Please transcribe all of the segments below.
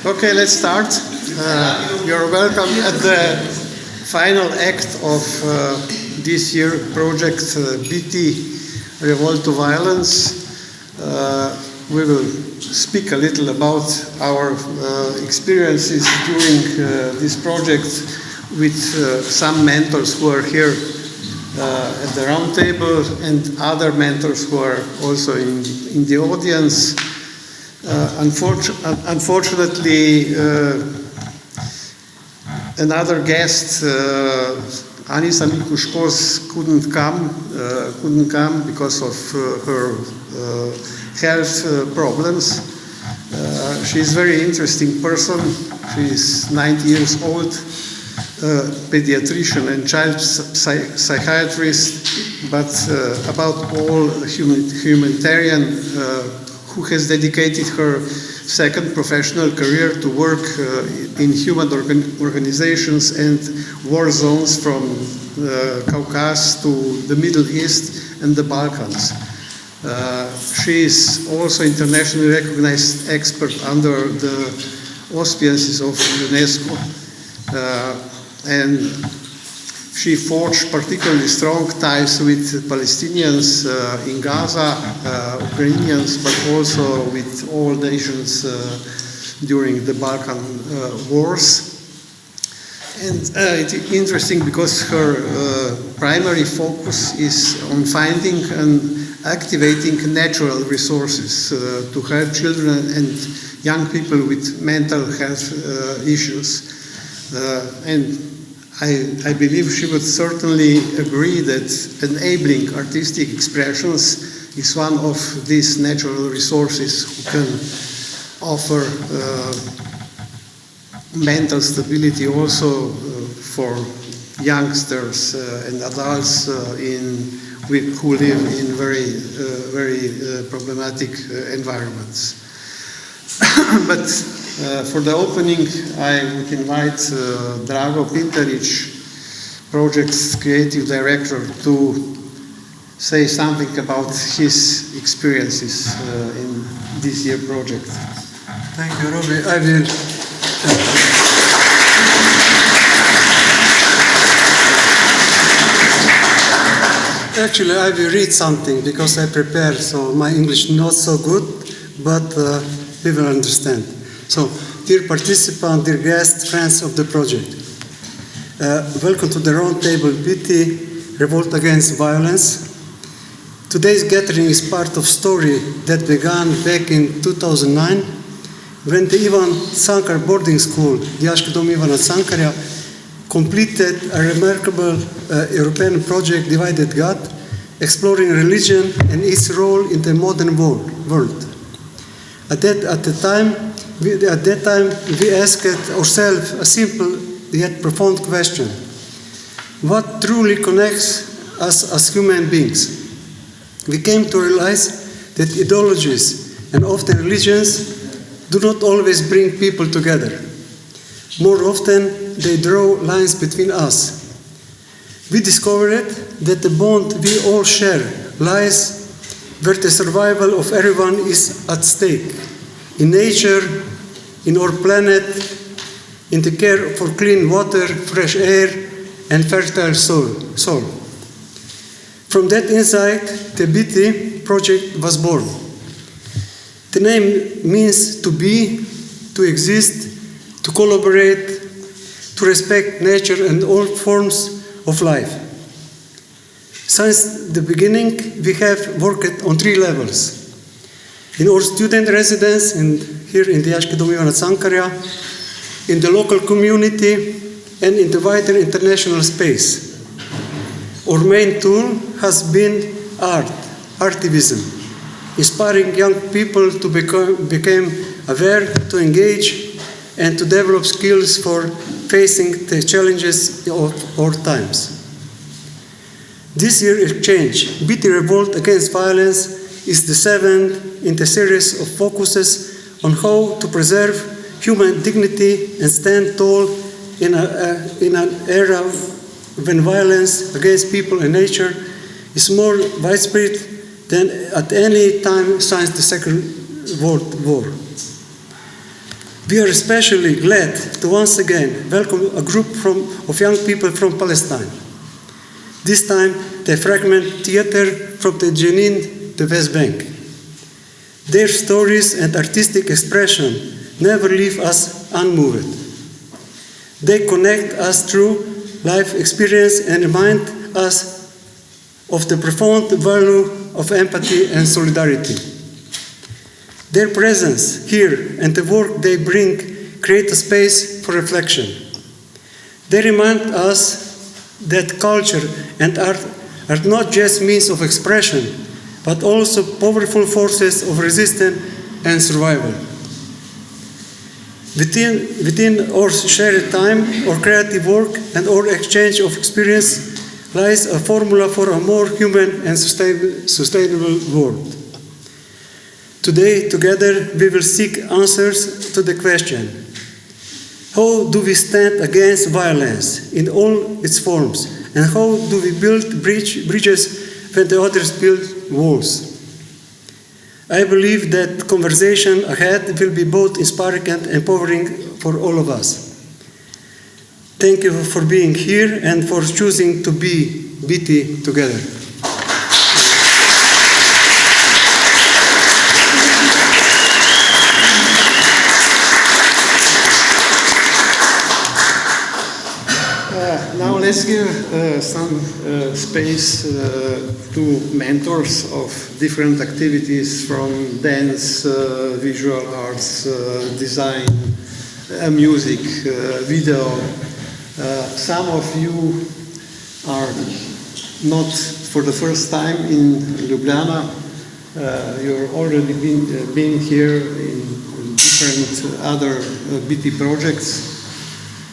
Okay, let's start. You're welcome at the final act of this year project BiTi Revolt to Violence. We will speak a little about our experiences during this project with some mentors who are here at the round table and other mentors who are also in the audience. Unfortunately, another guest, Anisa Mikushkos, couldn't come because of her health problems. She's a very interesting person. She's 90 years old, pediatrician and child psychiatrist, but about all humanitarian, who has dedicated her second professional career to work in human organizations and war zones from Caucasus to the Middle East and the Balkans. She is also internationally recognized expert under the auspices of UNESCO, and she forged particularly strong ties with Palestinians in Gaza, Ukrainians, but also with all nations during the Balkan wars. And it's interesting because her primary focus is on finding and activating natural resources to help children and young people with mental health issues. And I believe she would certainly agree that enabling artistic expressions is one of these natural resources who can offer mental stability also for youngsters and adults who live in very problematic environments. But for the opening, I would invite Drago Pintaric, project's creative director, to say something about his experiences in this year project. Thank you, Robbie. I will. Actually, I will read something because I prepared, so my English not so good, but we will understand. So, dear participants, dear guests, friends of the project, welcome to the round table BiTi Revolt Against Violence. Today's gathering is part of a story that began back in 2009 when the Ivan Cankar boarding school, the Diaški dom Ivana Cankarja, completed a remarkable European project, Divided God, exploring religion and its role in the modern world. At that time, we asked ourselves a simple yet profound question: what truly connects us as human beings? We came to realize that ideologies and often religions do not always bring people together. More often, they draw lines between us. We discovered that the bond we all share lies where the survival of everyone is at stake: in nature, in our planet, in the care for clean water, fresh air, and fertile soil. From that insight, the BiTi project was born. The name means to be, to exist, to collaborate, to respect nature and all forms of life. Since the beginning, we have worked on 3 levels. In our student residence, here in the Diaški dom Ivana Cankarja, in the local community, and in the wider international space. Our main tool has been artivism, inspiring young people to become aware, to engage, and to develop skills for facing the challenges of our times. This year's exchange, BiTi Revolt Against Violence, is the 7th in the series of focuses on how to preserve human dignity and stand tall in an era when violence against people and nature is more widespread than at any time since the Second World War. We are especially glad to once again welcome a group of young people from Palestine. This time, they fragment theater from the Jenin to West Bank. Their stories and artistic expression never leave us unmoved. They connect us through life experience and remind us of the profound value of empathy and solidarity. Their presence here and the work they bring create a space for reflection. They remind us that culture and art are not just means of expression, but also powerful forces of resistance and survival. Within our shared time, our creative work, and our exchange of experience lies a formula for a more human and sustainable world. Today, together, we will seek answers to the question: how do we stand against violence in all its forms? And how do we build bridges when the others build walls? I believe that conversation ahead will be both inspiring and empowering for all of us. Thank you for being here and for choosing to be BiTi together. Now let's give some space to mentors of different activities from dance, visual arts, design, music, video. Some of you are not for the first time in Ljubljana. You've already been here in different other BiTi projects.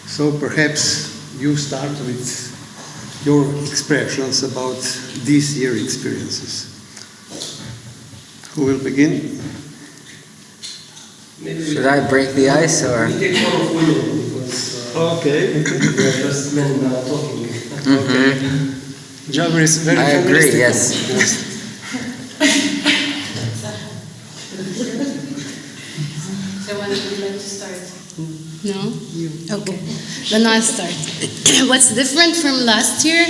So perhaps you start with your expressions about this year's experiences. Who will begin? Should I break the ice or? We take one of women because Okay. we are just men talking. Okay. Jabir is very I agree, feministical. yes. So when would you like to start? No? Okay. Then I'll start. What's different from last year?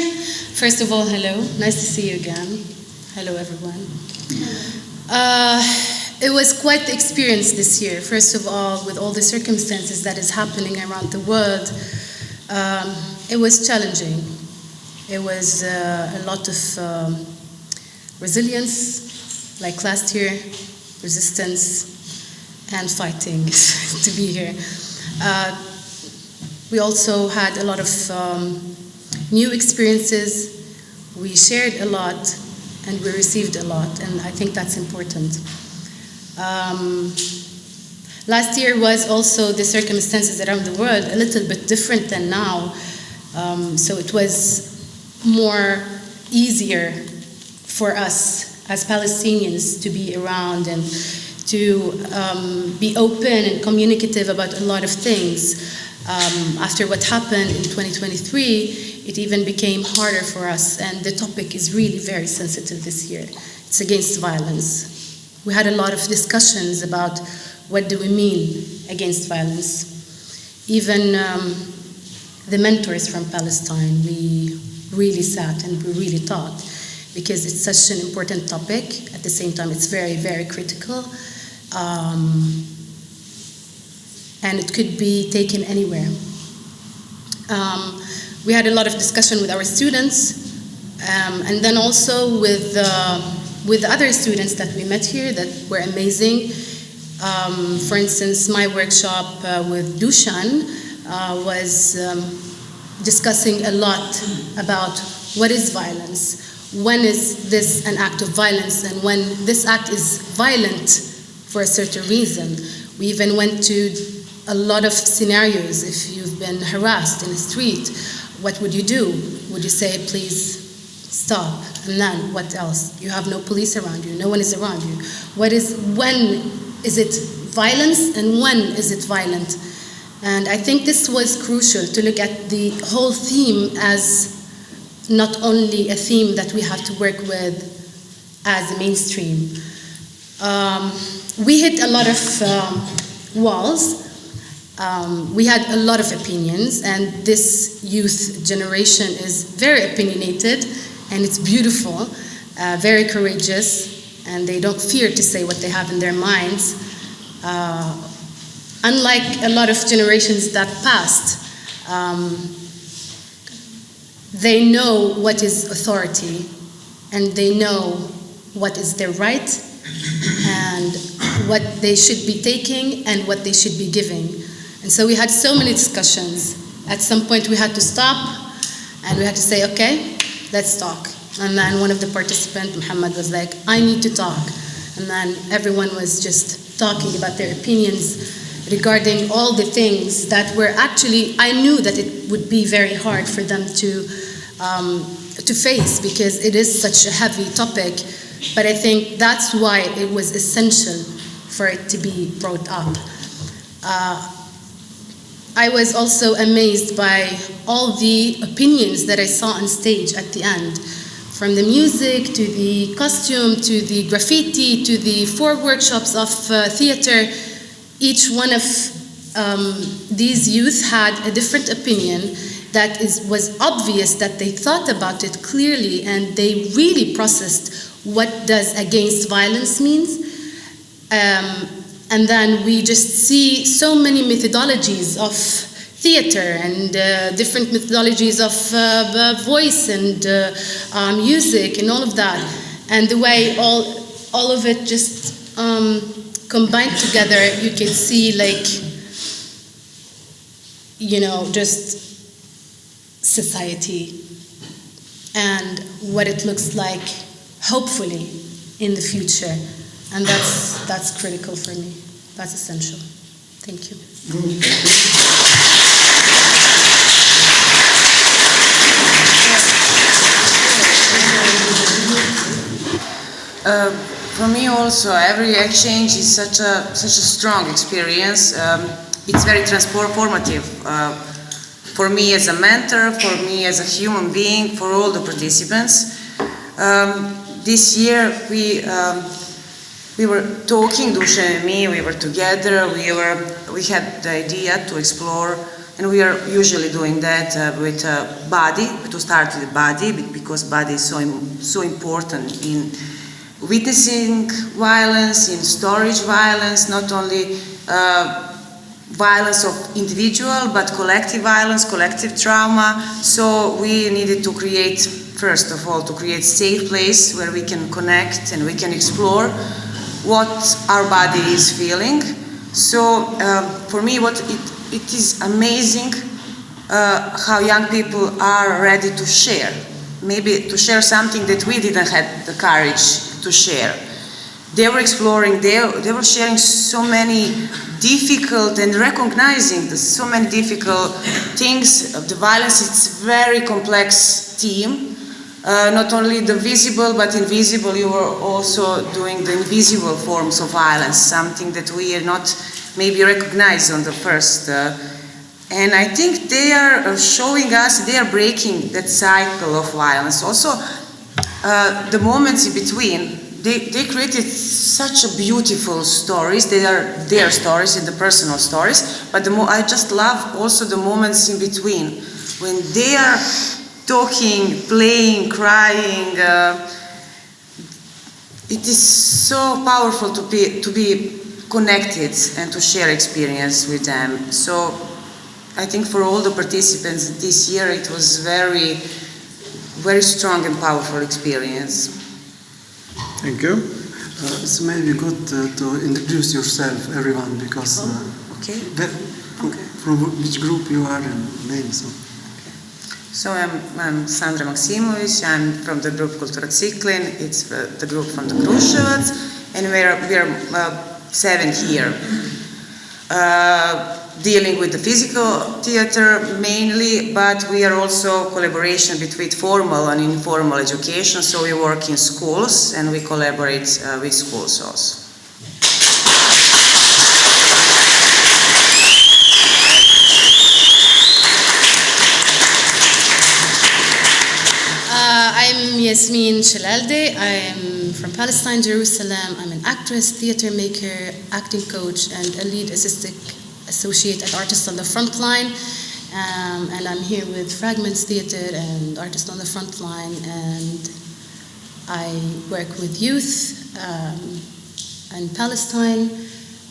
First of all, hello. Nice to see you again. Hello, everyone. It was quite the experience this year. First of all, with all the circumstances that is happening around the world, it was challenging. It was a lot of resilience, like last year, resistance, and fighting to be here. We also had a lot of new experiences. We shared a lot, and we received a lot, and I think that's important. Last year was also the circumstances around the world a little bit different than now, so it was more easier for us as Palestinians to be around and to be open and communicative about a lot of things. After what happened in 2023, it even became harder for us, and the topic is really very sensitive this year. It's against violence. We had a lot of discussions about what do we mean against violence. Even the mentors from Palestine, we really sat and we really thought, because it's such an important topic. At the same time, it's very, very critical. And it could be taken anywhere. We had a lot of discussion with our students, and then also with other students that we met here that were amazing. For instance, my workshop with Dushan was discussing a lot about what is violence, when is this an act of violence, and when this act is violent for a certain reason. We even went to a lot of scenarios. If you've been harassed in the street, what would you do? Would you say, please stop? And then what else? You have no police around you, no one is around you. When is it violence and when is it violent? And I think this was crucial to look at the whole theme as not only a theme that we have to work with as a mainstream. We hit a lot of walls. We had a lot of opinions, and this youth generation is very opinionated, and it's beautiful, very courageous, and they don't fear to say what they have in their minds. Unlike a lot of generations that passed, they know what is authority, and they know what is their right, and what they should be taking, and what they should be giving. And so we had so many discussions. At some point we had to stop, and we had to say, okay, let's talk. And then one of the participants, Muhammad, was like, I need to talk. And then everyone was just talking about their opinions regarding all the things that were actually, I knew that it would be very hard for them to face, because it is such a heavy topic. But I think that's why it was essential for it to be brought up. I was also amazed by all the opinions that I saw on stage at the end, from the music to the costume to the graffiti to the 4 workshops of theater. Each one of these youth had a different opinion that was obvious, that they thought about it clearly, and they really processed what does against violence means. And then we just see so many methodologies of theater and different methodologies of voice and music and all of that. And the way all of it just combined together, you can see, like, you know, just society and what it looks like, hopefully, in the future. And that's critical for me. That's essential. Thank you. For me also, every exchange is such a strong experience. It's very transformative for me as a mentor, for me as a human being, for all the participants. This year we were talking, Duša and me, we were together, we had the idea to explore, and we are usually doing that with body, to start with body, because body is so important in witnessing violence, in storage violence, not only violence of individual, but collective violence, collective trauma. So we needed to create, first of all, to create a safe place where we can connect and we can explore what our body is feeling. So for me, it is amazing how young people are ready to share. Maybe to share something that we didn't have the courage to share. They were exploring, they were sharing so many difficult and recognizing so many difficult things of the violence. It's a very complex theme. Not only the visible but invisible, you were also doing the invisible forms of violence, something that we are not maybe recognized on the first. And I think they are showing us, they are breaking that cycle of violence. Also, the moments in between, they created such a beautiful stories. They are their stories and the personal stories, but I just love also the moments in between, when they are talking, playing, crying. It is so powerful to be connected and to share experience with them. So I think for all the participants this year, it was very, very strong and powerful experience. Thank you. It's maybe good to introduce yourself, everyone, because Okay. From which group you are and name. So I'm Sandra Maksimovic. I'm from the group Kultura Ciklin. It's the group from the Kruševac, and we are 7 here. Dealing with the physical theater mainly, but we are also collaboration between formal and informal education. So we work in schools and we collaborate with schools also. I'm Yasmin Shalalde. I'm from Palestine, Jerusalem. I'm an actress, theater maker, acting coach, and a lead associate at Artists on the Frontline, and I'm here with Fragments Theater and Artists on the Frontline, and I work with youth in Palestine,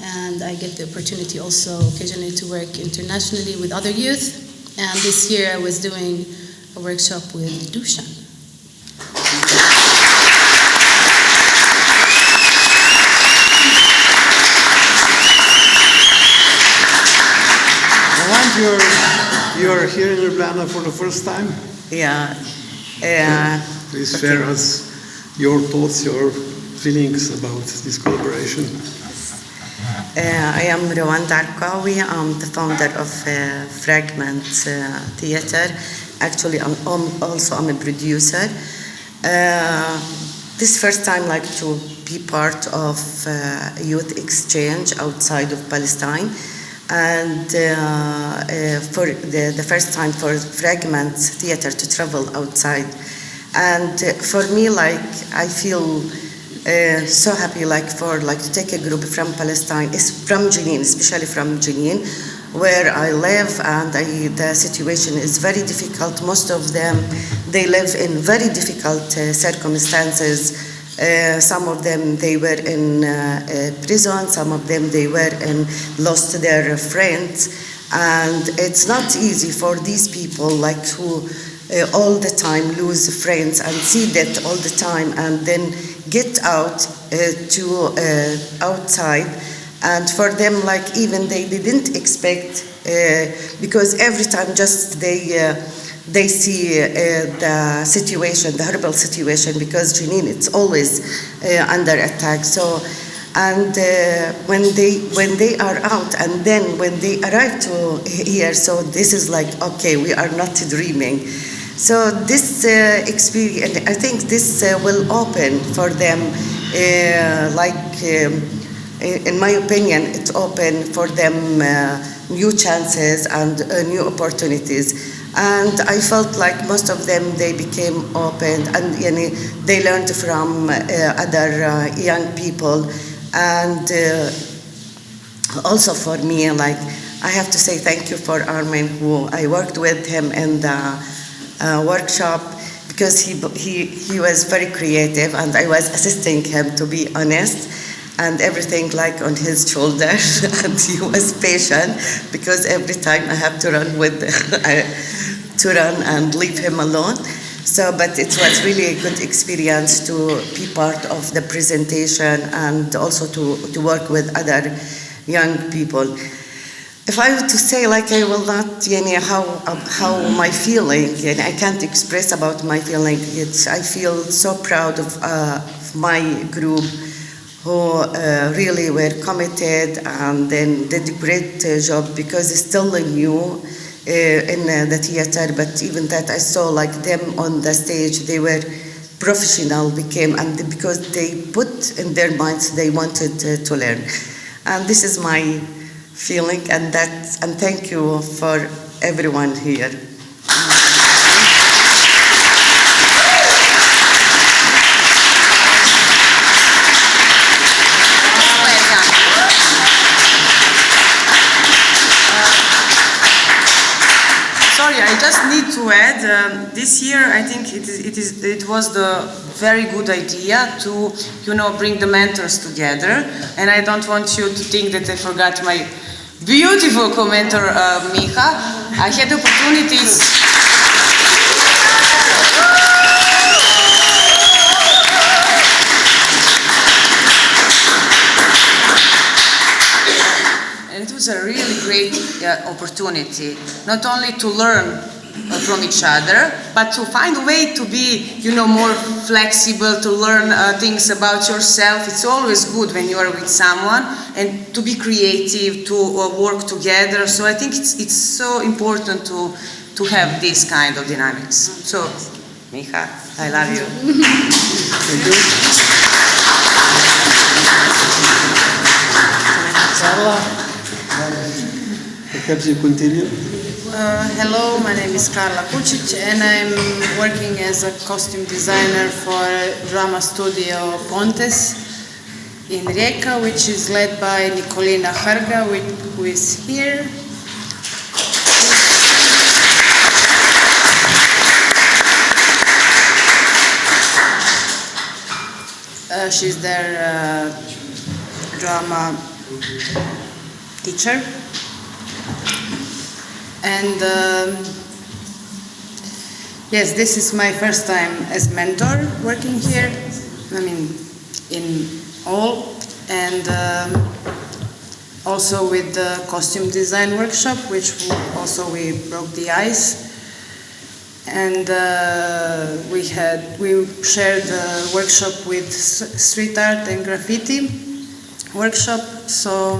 and I get the opportunity also occasionally to work internationally with other youth. And this year I was doing a workshop with Dushan. You're here in Ljubljana for the first time. Yeah. Please share us your thoughts, your feelings about this collaboration. I am Rowan Darkawi. I'm the founder of Fragment Theater. Actually, I'm a producer. This first time, like to be part of youth exchange outside of Palestine, and for the first time for Fragment Theater to travel outside. And for me, like I feel so happy, like to take a group from Palestine, from Jenin, especially from Jenin, where I live, and the situation is very difficult. Most of them, they live in very difficult circumstances. Some of them, they were in prison. Some of them, they were lost their friends, and it's not easy for these people, like who all the time lose friends and see that all the time, and then get out to outside. And for them, like even they didn't expect, because every time just they see the situation, the horrible situation, because Jenin, it's always under attack. So, and when they are out, and then when they arrive to here, so this is like, okay, we are not dreaming. So this experience, I think this will open for them, in my opinion, it opened for them new chances and new opportunities. And I felt like most of them, they became open, and they learned from other young people. And also for me, like I have to say thank you for Armin, who I worked with him in the workshop, because he was very creative, and I was assisting him, to be honest, and everything like on his shoulder. And he was patient, because every time I have to run and leave him alone. So, but it was really a good experience to be part of the presentation, and also to work with other young people. If I were to say, like, I will not, how my feeling, and I can't express about my feeling. I feel so proud of my group, who really were committed and then did a great job, because it's still new in the theater. But even that, I saw like them on the stage, they were professional, because they put in their minds they wanted to learn. And this is my feeling, and thank you for everyone here. Sorry, I just need to add, this year I think it was the very good idea to, bring the mentors together, and I don't want you to think that I forgot my beautiful commenter, Miha. I had opportunities. And it was a really great opportunity, not only to learn from each other, but to find a way to be, more flexible, to learn things about yourself. It's always good when you are with someone, and to be creative, to work together. So I think it's so important to have this kind of dynamics. So, Miha, I love you. Thank you. Carla, perhaps you continue. Hello, my name is Carla Kučić, and I'm working as a costume designer for drama studio Pontes. in Rijeka, which is led by Nikolina Harga, who is here. She's their drama teacher. And yes, this is my first time as mentor working here. I mean, in all, and also with the costume design workshop, which also we broke the ice. And we shared the workshop with street art and graffiti workshop, so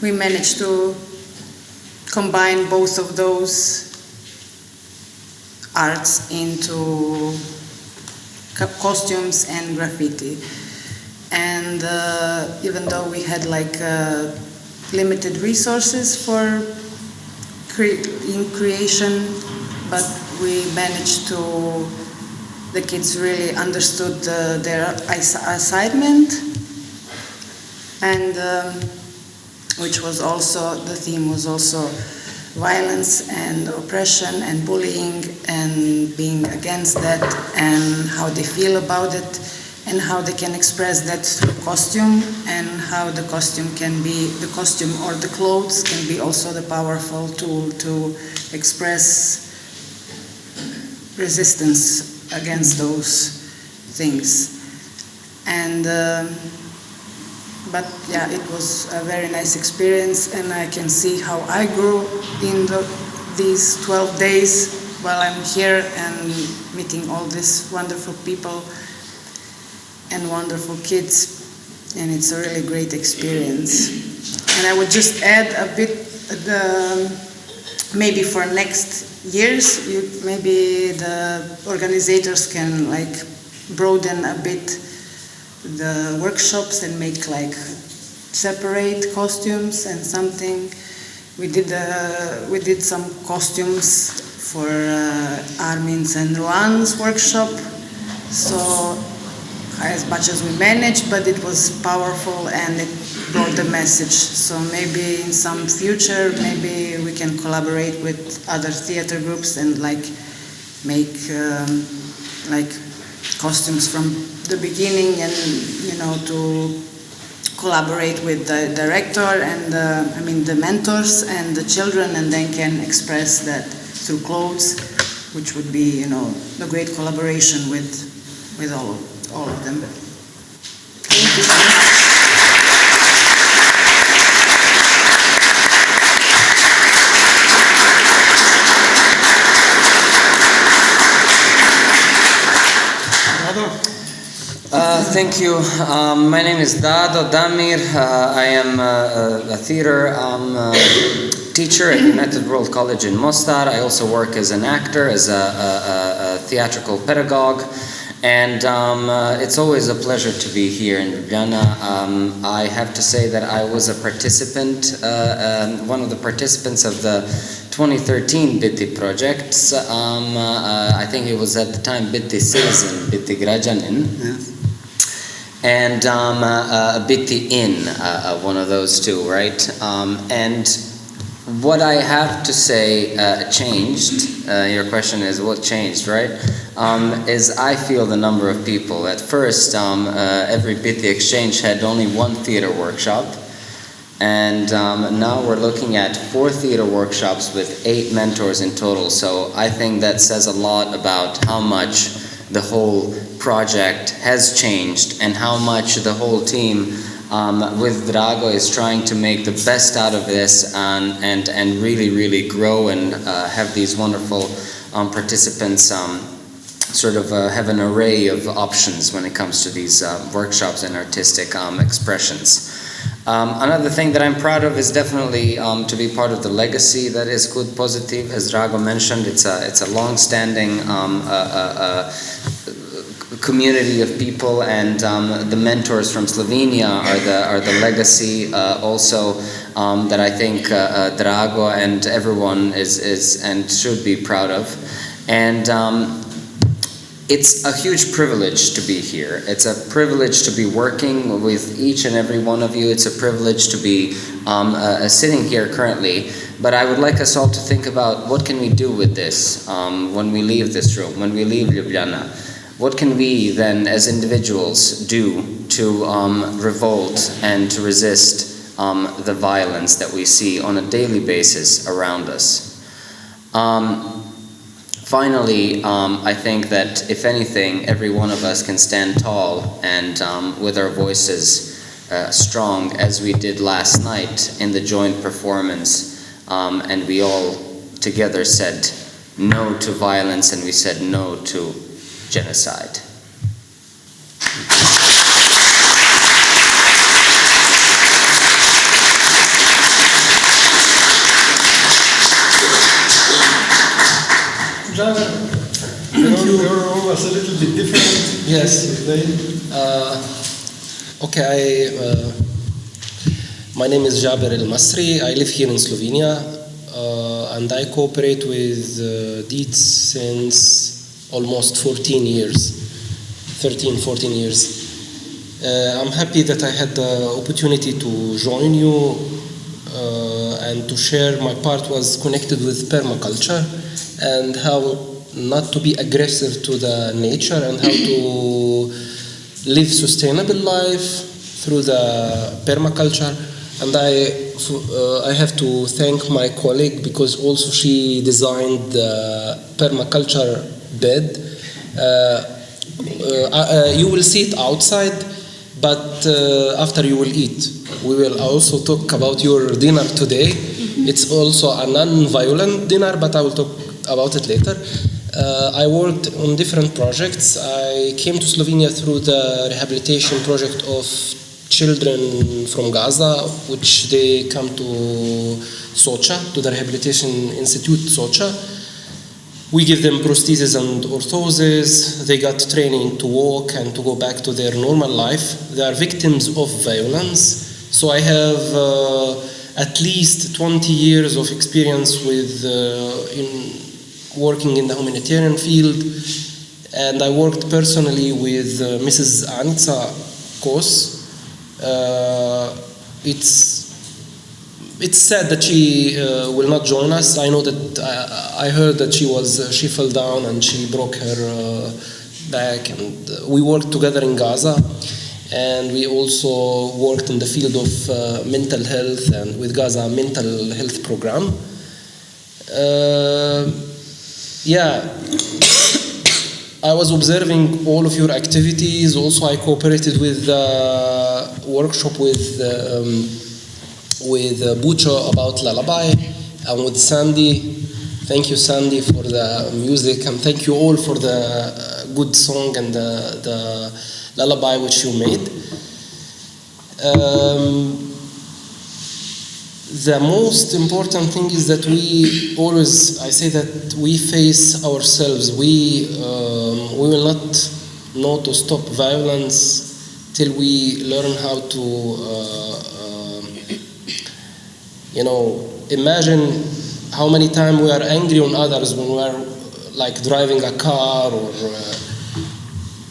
we managed to combine both of those arts into costumes and graffiti. And even though we had like limited resources for in creation, but we managed to, the kids really understood their assignment, and which was also, the theme was also violence and oppression and bullying and being against that and how they feel about it and how they can express that through costume, and how the costume can be, the costume or the clothes can be also the powerful tool to express resistance against those things. And but yeah, it was a very nice experience, and I can see how I grew in these 12 days while I'm here and meeting all these wonderful people and wonderful kids, and it's a really great experience. And I would just add a bit, maybe for next years, maybe the organizers can like broaden a bit the workshops and make like separate costumes and something. We did some costumes for Armin's and Ruan's workshop, so as much as we managed, but it was powerful and it brought the message. So maybe in some future, maybe we can collaborate with other theater groups and like make like costumes from the beginning, and to collaborate with the director and the mentors and the children, and then can express that through clothes, which would be a great collaboration with all of them. Thank you. Thank you. My name is Dado Damir. I am a theater teacher at United World College in Mostar. I also work as an actor, as a theatrical pedagogue. And it's always a pleasure to be here in Ljubljana. I have to say that I was a participant, one of the participants of the 2013 BiTi projects. I think it was at the time BiTi Season, BiTi Građanin. Yes. And BiTi In, one of those two, right? And what I have to say changed, your question is what changed, right? Is I feel the number of people. At first, every BiTi exchange had only one theater workshop, and now we're looking at 4 theater workshops with 8 mentors in total. So I think that says a lot about how much the whole project has changed and how much the whole team with Drago is trying to make the best out of this and really grow and have these wonderful participants sort of have an array of options when it comes to these workshops and artistic expressions. Another thing that I'm proud of is definitely to be part of the legacy that is Kud Pozitiv. As Drago mentioned, it's a long-standing community of people, and the mentors from Slovenia are the legacy also that I think Drago and everyone is and should be proud of. And it's a huge privilege to be here. It's a privilege to be working with each and every one of you. It's a privilege to be sitting here currently. But I would like us all to think about what can we do with this when we leave this room, when we leave Ljubljana. What can we then as individuals do to revolt and to resist the violence that we see on a daily basis around us? Finally, I think that if anything, every one of us can stand tall and with our voices strong, as we did last night in the joint performance, and we all together said no to violence and we said no to genocide. Your role was a little bit different. Yes. Okay, my name is Jaber El Masri. I live here in Slovenia, and I cooperate with DITS since almost 14 years. I'm happy that I had the opportunity to join you and to share. My part was connected with permaculture and how not to be aggressive to the nature and how to live sustainable life through the permaculture. And I have to thank my colleague because also she designed the permaculture bed. You will see it outside, but after you will eat. We will also talk about your dinner today. It's also a non-violent dinner, but I will talk about it later. I worked on different projects. I came to Slovenia through the rehabilitation project of children from Gaza, which they come to Socha, to the Rehabilitation Institute Socha. We give them prostheses and orthoses. They got training to walk and to go back to their normal life. They are victims of violence. So I have at least 20 years of experience with working in the humanitarian field, and I worked personally with Mrs. Anica Kos. It's sad that she will not join us. I know that I heard that she fell down and she broke her back, and we worked together in Gaza, and we also worked in the field of mental health and with Gaza mental health program. I was observing all of your activities. Also, I cooperated with the workshop with Bucho about lullaby, and with Sandy. Thank you, Sandy, for the music, and thank you all for the good song and the lullaby which you made. The most important thing is that we always, I say that we face ourselves. We will not know to stop violence till we learn how to, imagine how many times we are angry on others when we are like driving a car,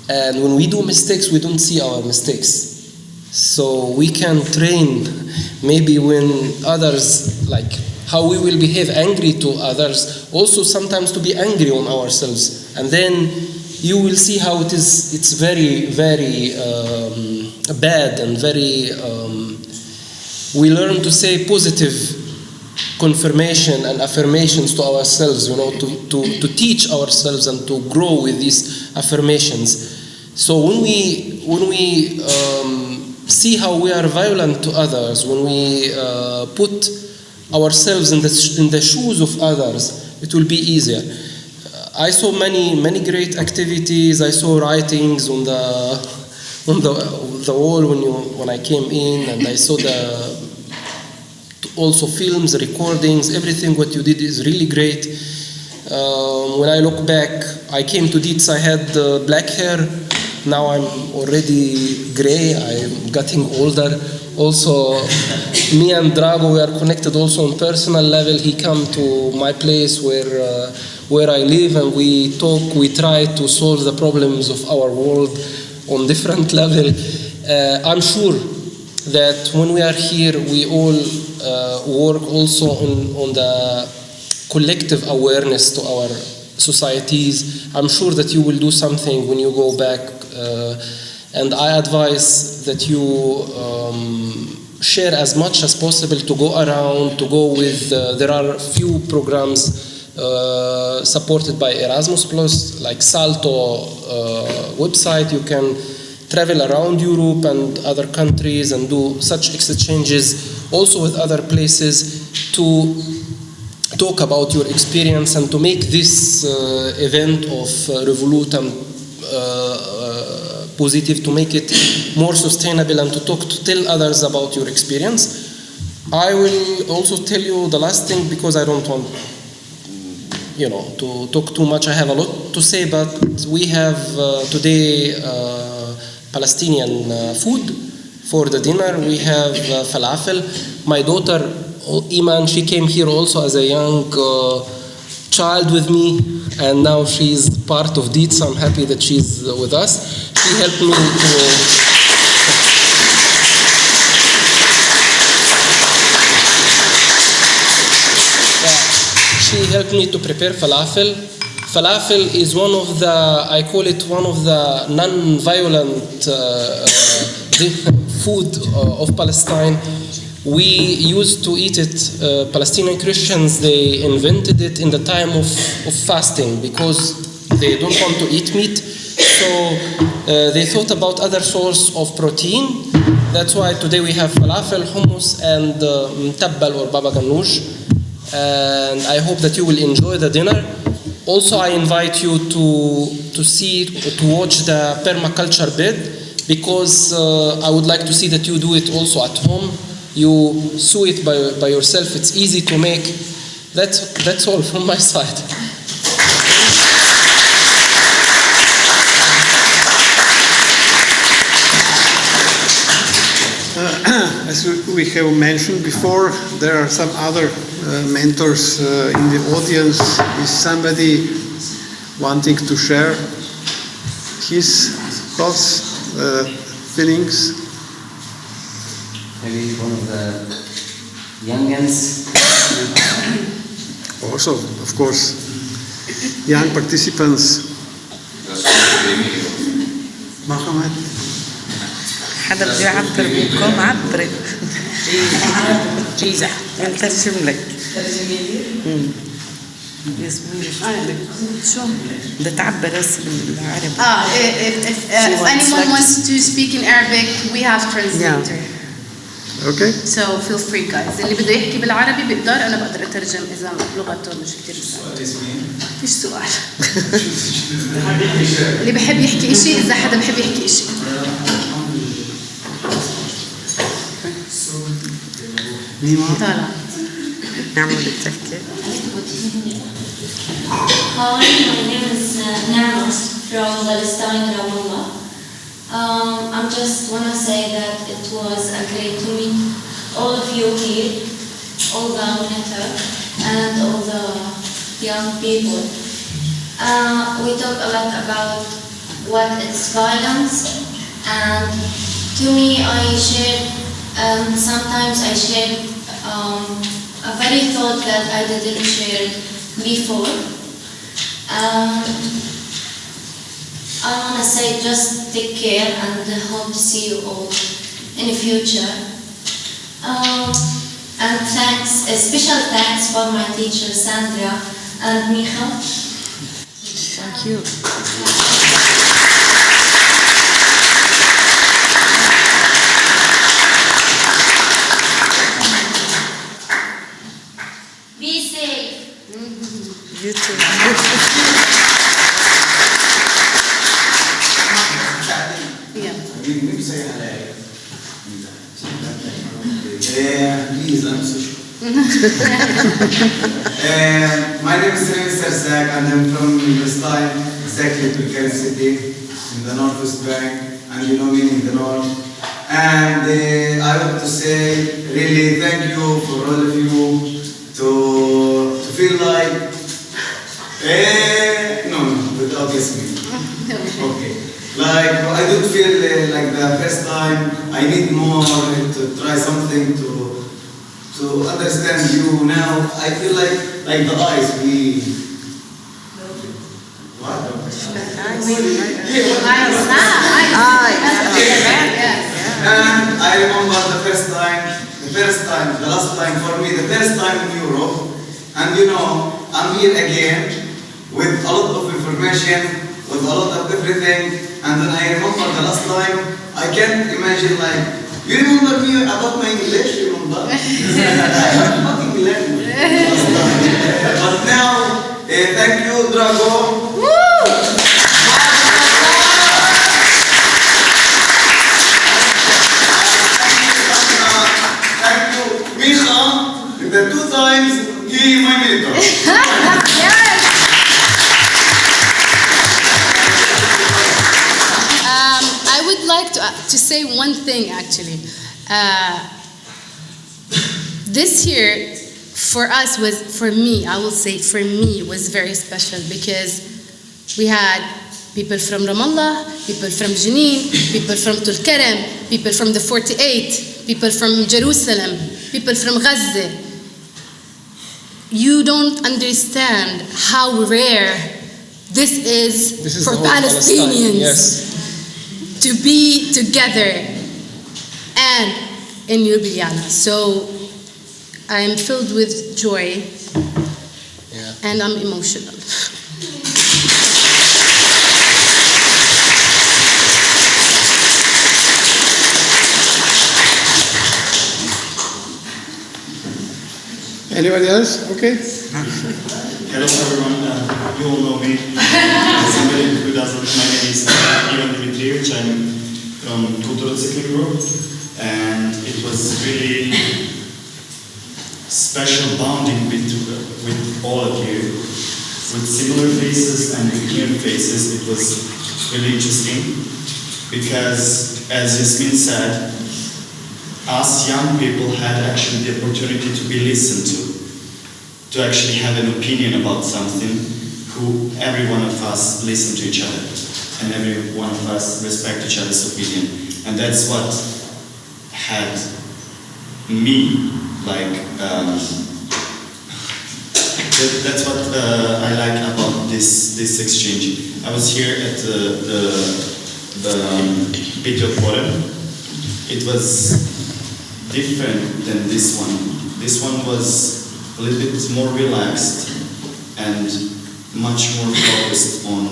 and when we do mistakes, we don't see our mistakes. So we can train maybe when others, like how we will behave angry to others, also sometimes to be angry on ourselves. And then you will see how it's very, very bad and very, we learn to say positive confirmation and affirmations to ourselves, to teach ourselves and to grow with these affirmations. So when we see how we are violent to others, when we put ourselves in the shoes of others, it will be easier. I saw many great activities. I saw writings on the wall when I came in, and I saw also films, recordings. Everything what you did is really great. When I look back, I came to DITS, I had black hair. Now I'm already gray, I'm getting older. Also, me and Drago, we are connected also on personal level. He come to my place where where I live, and we talk, we try to solve the problems of our world on different level. I'm sure that when we are here, we all work also on the collective awareness to our societies. I'm sure that you will do something when you go back, and I advise that you share as much as possible to go around, to go with, there are few programs supported by Erasmus Plus, like Salto website. You can travel around Europe and other countries and do such exchanges also with other places to talk about your experience and to make this event of Revolutum positive, to make it more sustainable and to tell others about your experience. I will also tell you the last thing, because I don't want to talk too much. I have a lot to say, but we have today Palestinian food for the dinner. We have falafel. My daughter Iman, she came here also as a young child with me, and now she's part of BiTi, so I'm happy that she's with us. She helped me to prepare falafel. Falafel is one of the, I call it one of the non-violent food of Palestine. We used to eat it, Palestinian Christians, they invented it in the time of fasting because they don't want to eat meat. So they thought about other source of protein. That's why today we have falafel, hummus, and mtabbal or baba ganoush. And I hope that you will enjoy the dinner. Also, I invite you to watch the permaculture bed, because I would like to see that you do it also at home. You sew it by yourself. It's easy to make. That's all from my side. As we have mentioned before, there are some other mentors in the audience. Is somebody wanting to share his thoughts, feelings? Maybe one of the youngins. Also, of course, young participants. Mohammed? حدا بده يعبر منكم عبري جيزة نترجم لك شو بدها تعبر بس بالعربي. If anyone wants to speak in Arabic, we have translator. Okay. So feel free guys. اللي بده يحكي بالعربي بيقدر، أنا بقدر أترجم إذا لغته مش كتير سهلة. فيش سؤال. اللي بحب يحكي إشي، إذا حدا بحب يحكي إشي. طالع. نعمل بتحكي. Hi, my name is Namas from Palestine, Ramallah. I just want to say that it was great to meet all of you here, all the mentor and all the young people. We talk a lot about what is violence, and to me, sometimes I shared a very thought that I didn't share before. I want to say just take care and hope to see you all in the future. And thanks, a special thanks for my teacher Sandra and Micha. Thank you. Be safe. You too. Please, I'm so sure. My name is Mr. Zach, and I'm from Palestine, exactly Bulgaria city, in the northwest bank, and you know me in the north. And I want to say, really, thank you for all of you to feel like No, without Yasmin. Okay. Like, I don't feel like the first time. I need more to try something to understand you now. I feel like the eyes, what? And I remember the last time for me, the first time in Europe. And you know, I'm here again with a lot of information, with a lot of everything. And then I remember the last time, I can't imagine like, you remember me about my English, you remember? I have fucking language last time. But now, thank you, Drago. Thank you, Micha. The 2 times, he my mentor. I would like to say one thing actually. This year for us for me was very special because we had people from Ramallah, people from Jenin, people from Tulkarem, people from the 48, people from Jerusalem, people from Gaza. You don't understand how rare this is for Palestinians. Yes. To be together and in Ljubljana. So I am filled with joy and I'm emotional. Anybody else? Okay. Hello everyone, you all know me. Somebody who doesn't, my name is Ivan Dimitrievich. I'm from Cultural Cycling Group, and it was really special bonding with all of you, with similar faces and with new faces. It was really interesting because, as Yasmin said, us young people had actually the opportunity to be listened to actually have an opinion about something, who every one of us listen to each other, and every one of us respect each other's opinion. And that's what had me, like, that's what I like about this exchange. I was here at the BiTi Upor Okrogla. It was different than this one. This one was a little bit more relaxed and much more focused on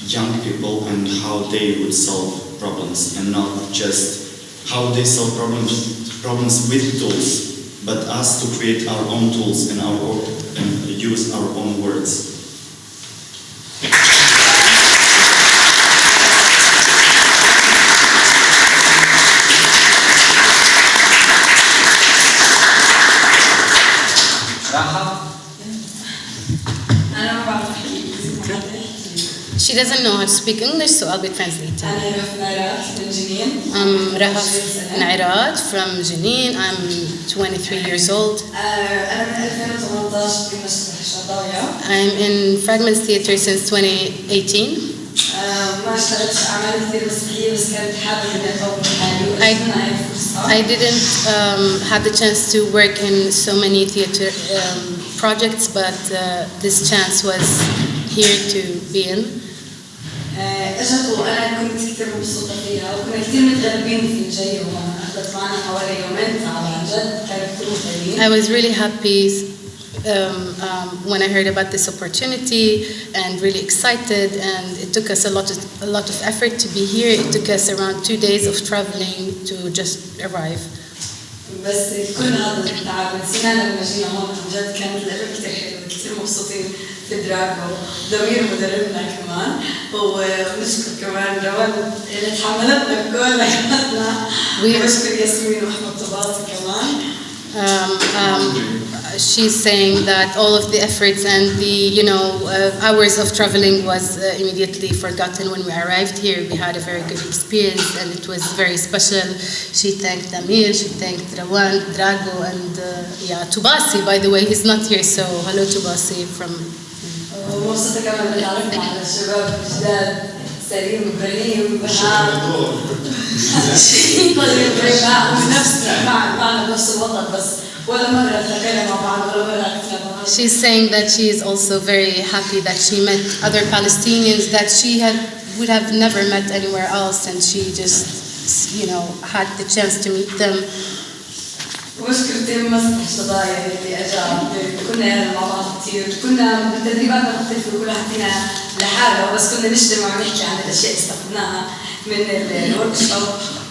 young people and how they would solve problems, and not just how they solve problems with tools, but us to create our own tools and use our own words. She doesn't know how to speak English, so I'll be translating. I'm Rahaf Nairat from Jenin. I'm 23 years old. I'm in Fragments Theatre since 2018. I didn't have the chance to work in so many theatre projects, but this chance was here to be in. اجت وانا كنت كثير مبسوطه فيها وكنا كثير متغربين في الجاي واخذت معنا حوالي يومين تعب عن جد كانوا كثير مختلفين. I was really happy when I heard about this opportunity and really excited, and it took us a lot of effort to be here. It took us around 2 days of traveling to just arrive. بس كل هذا التعب نسينا لما جينا هون عن جد كانت الأجواء كثير حلوة كثير مبسوطين في دراغو ضمير مدربنا كمان ونشكر كمان روان اللي تحملتنا بكل حياتنا ونشكر ياسمين واحمد طباطي كمان. she's saying that all of the efforts and the hours of traveling was immediately forgotten when we arrived here. We had a very good experience and it was very special. She thanked Amir, she thanked Rawan, Drago, and Tubasi, by the way, he's not here, so hello Tubasi from... ومبسوطة كمان بتعرفنا على الشباب الجداد سليم وابراهيم وبهاء سليم وابراهيم معنا بنفس الوطن بس ولا مرة تلاقينا مع بعض ولا مرة عرفنا بعض. She's saying that she is also very happy that she met other Palestinians that she would have never met anywhere else, and she just had the chance to meet them. ومشكلتي مسرح صدايا اللي اجا كنا مع بعض كثير، كنا بالتدريبات مختلفه وكل واحد فينا لحاله، بس كنا نجتمع ونحكي عن الاشياء اللي استفدناها من الورك شوب،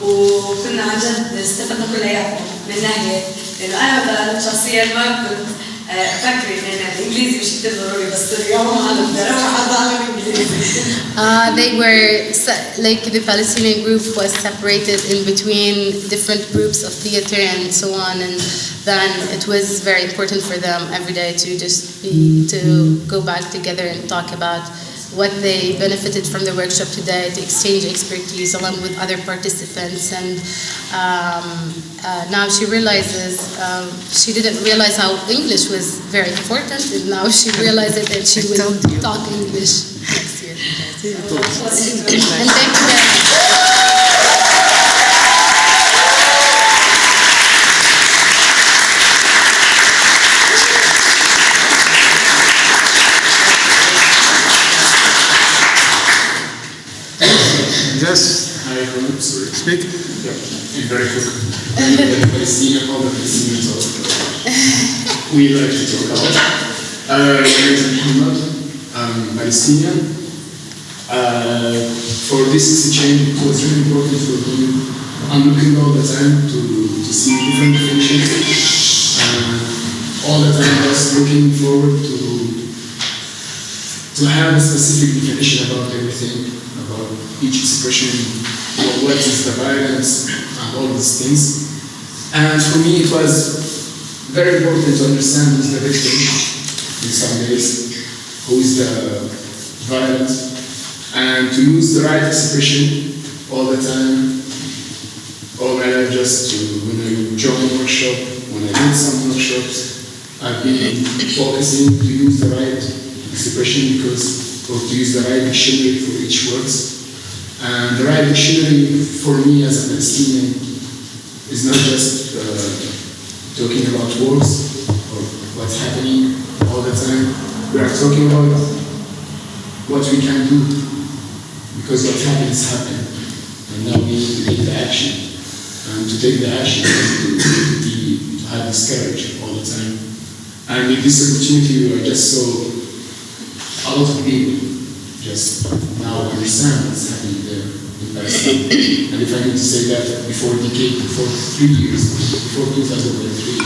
وكنا عن جد استفدنا كلياتنا من ناحيه انه انا مثلا شخصيا ما كنت افكر ان الانجليزي مش كثير ضروري، بس اليوم انا بدي اروح اتعلم انجليزي. They were like the Palestinian group was separated in between different groups of theater and so on, and then it was very important for them every day to go back together and talk about what they benefited from the workshop today, to exchange expertise along with other participants. And now she realizes, she didn't realize how English was very important, and now she realizes that she will talk English next year. And thank you very much. Yes. Hi, sorry. Speak. Yeah, very quick. Palestinian, all the Palestinian talk. We like to talk about. My name is Muhammad. I'm Palestinian. For this exchange, it was really important for me. I'm looking all the time to see different definitions. All the time I was looking forward to have a specific definition about everything, about each expression, what is the violence, and all these things. And for me, it was very important to understand who is the victim in some ways, who is the violent, and to use the right expression all the time, all my life, just to, when I join a workshop, when I did some workshops, I've been focusing to use the right expression or to use the right dictionary for each words. And the right dictionary for me as a Palestinian is not just talking about wars or what's happening all the time. We are talking about what we can do, because what happens happened, and now we need to take the action. And to take the action is to have this courage all the time. And with this opportunity, we are just so a lot of people just now understand what's happening there in Palestine. And if I need to say that before 3 years, before 2003,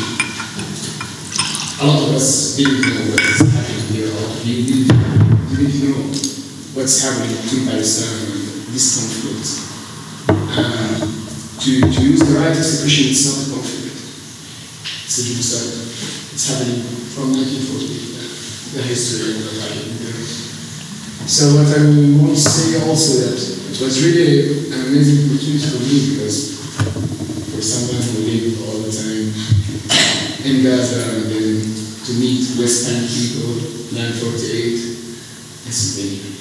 a lot of us didn't know what's happening there. A lot of you didn't know what's happening between Palestine and this conflict. And to use the right expression, it's not a conflict. It's a genocide. It's happening from 1940. The history of the happening there. So what I want to say also that it was really an amazing opportunity for me, because for someone who lived all the time in Gaza and then to meet West Bank people, Land 48, Pennsylvania,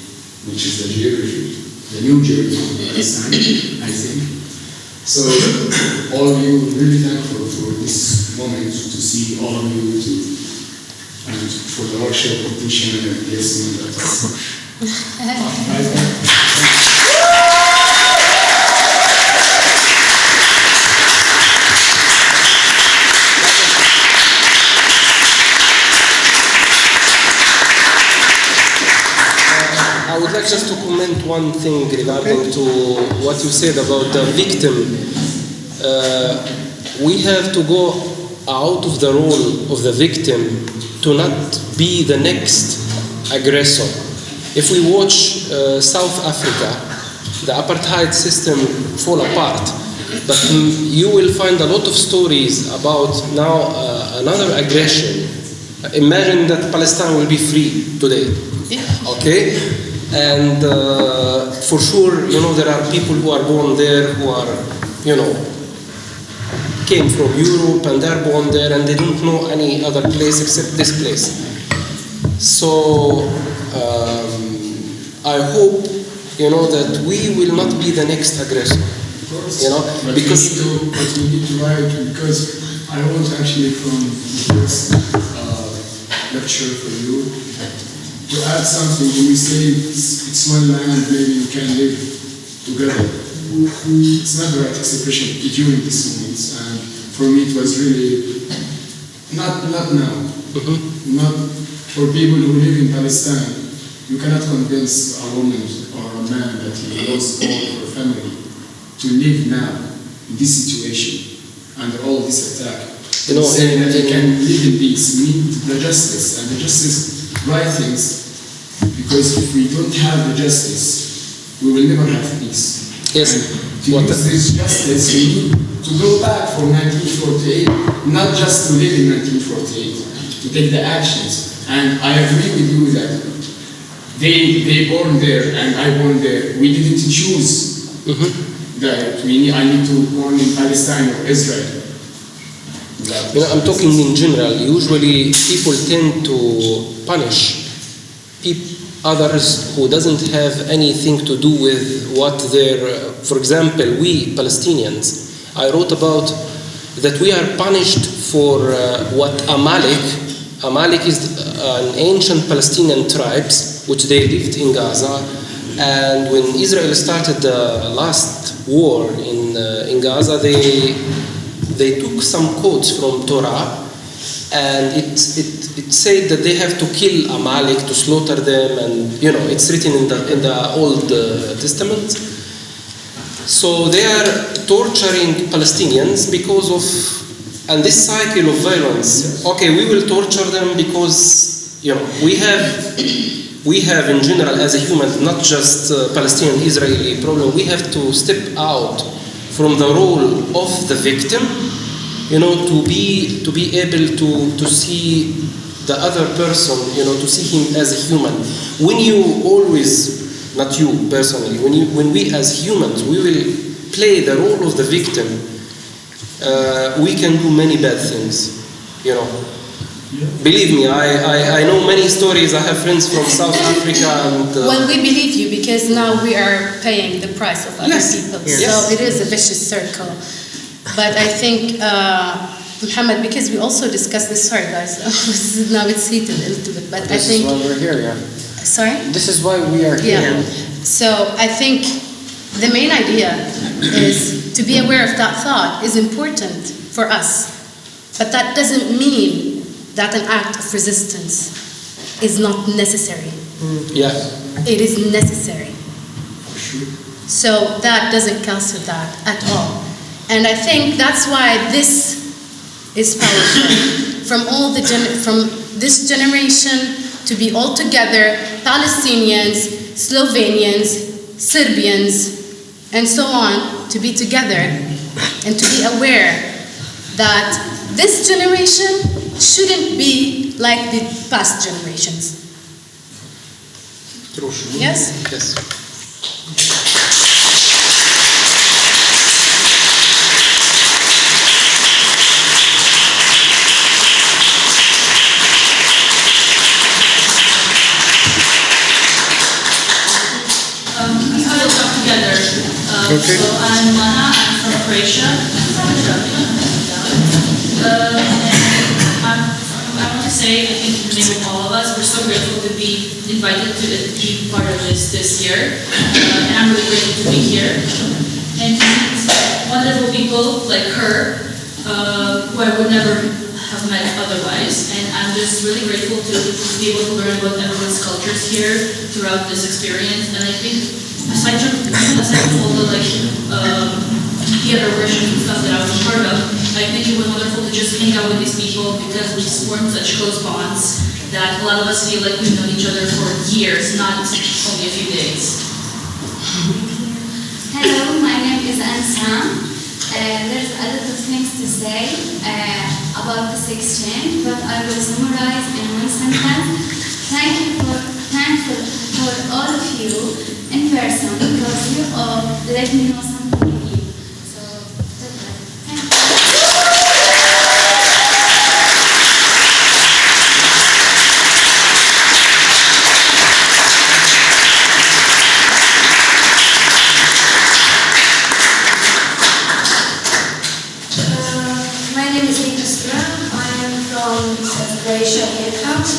which is the geography, the new geography of Palestine, I think. So all of you really thankful for this moment, to see all of you, and for the workshop competition and listening to us. I would like just to comment one thing regarding to what you said about the victim. We have to go out of the role of the victim to not be the next aggressor. If we watch South Africa, the apartheid system fall apart, But you will find a lot of stories about now another aggression. Imagine that Palestine will be free today, okay? And for sure, there are people who are born there who are, came from Europe and they're born there and they don't know any other place except this place. So I hope, that we will not be the next aggressor. But Because we need to write, because I want actually from this lecture for you to add something. When we say it's one land, maybe we can live together. It's not the right expression during these moments, and for me it was really not now. Not for people who live in Palestine. You cannot convince a woman or a man that he lost all for a family to live now in this situation under all this attack. Saying that they can live in peace. We need the justice, and the justice right things, because if we don't have the justice, we will never have peace. Yes. And to use this justice, we need to go back for 1948, not just to live in 1948, to take the actions. And I agree with you that they born there and I born there. We didn't choose that I need to born in Palestine or Israel. I'm talking in general. Usually people tend to punish others who doesn't have anything to do with what they're, for example, we Palestinians, I wrote about that we are punished for what Amalek is an ancient Palestinian tribes which they lived in Gaza, and when Israel started the last war in Gaza, they took some quotes from Torah, and it said that they have to kill Amalek, to slaughter them, and it's written in the Old Testament. So they are torturing Palestinians because of, and this cycle of violence. Okay, we will torture them because we have in general as a human, not just Palestinian-Israeli problem. We have to step out from the role of the victim, to be able to see the other person, to see him as a human. When you always, not you personally, when we as humans, we will play the role of the victim, we can do many bad things, Believe me, I know many stories. I have friends from South Africa and... Well, we believe you because now we are paying the price of other people. Yes. So it is a vicious circle. But I think, Muhammad, because we also discussed this, sorry guys, now it's heated a little bit, but this I think... This is why we're here, yeah. Sorry? This is why we are here. Yeah. So I think the main idea is to be aware of that thought is important for us. But that doesn't mean that an act of resistance is not necessary. Yeah. It is necessary. So that doesn't cancel that at all. And I think that's why this is powerful. From this generation to be all together, Palestinians, Slovenians, Serbians, and so on, to be together and to be aware that this generation shouldn't be like the past generations. True. Yes? Yes. We will talk together. Okay. So I'm Mana, I'm from Croatia. I want to say, I think in the name of all of us, we're so grateful to be invited to be part of this year. And I'm really grateful to be here. And to meet wonderful people like her, who I would never have met otherwise. And I'm just really grateful to be able to learn about everyone's cultures here throughout this experience. And I think aside from all the theater workshops and stuff that I was a part of, I think it was wonderful to just hang out with these people because we just formed such close bonds that a lot of us feel like we've known each other for years, not only a few days. Hello, my name is Ansam, there's a lot of things to say about this exchange, but I will summarize in one sentence. Thankful for all of you in person because you all let me know something new. So, thank you. My name is Nika Stra. I am from Croatia, Prague.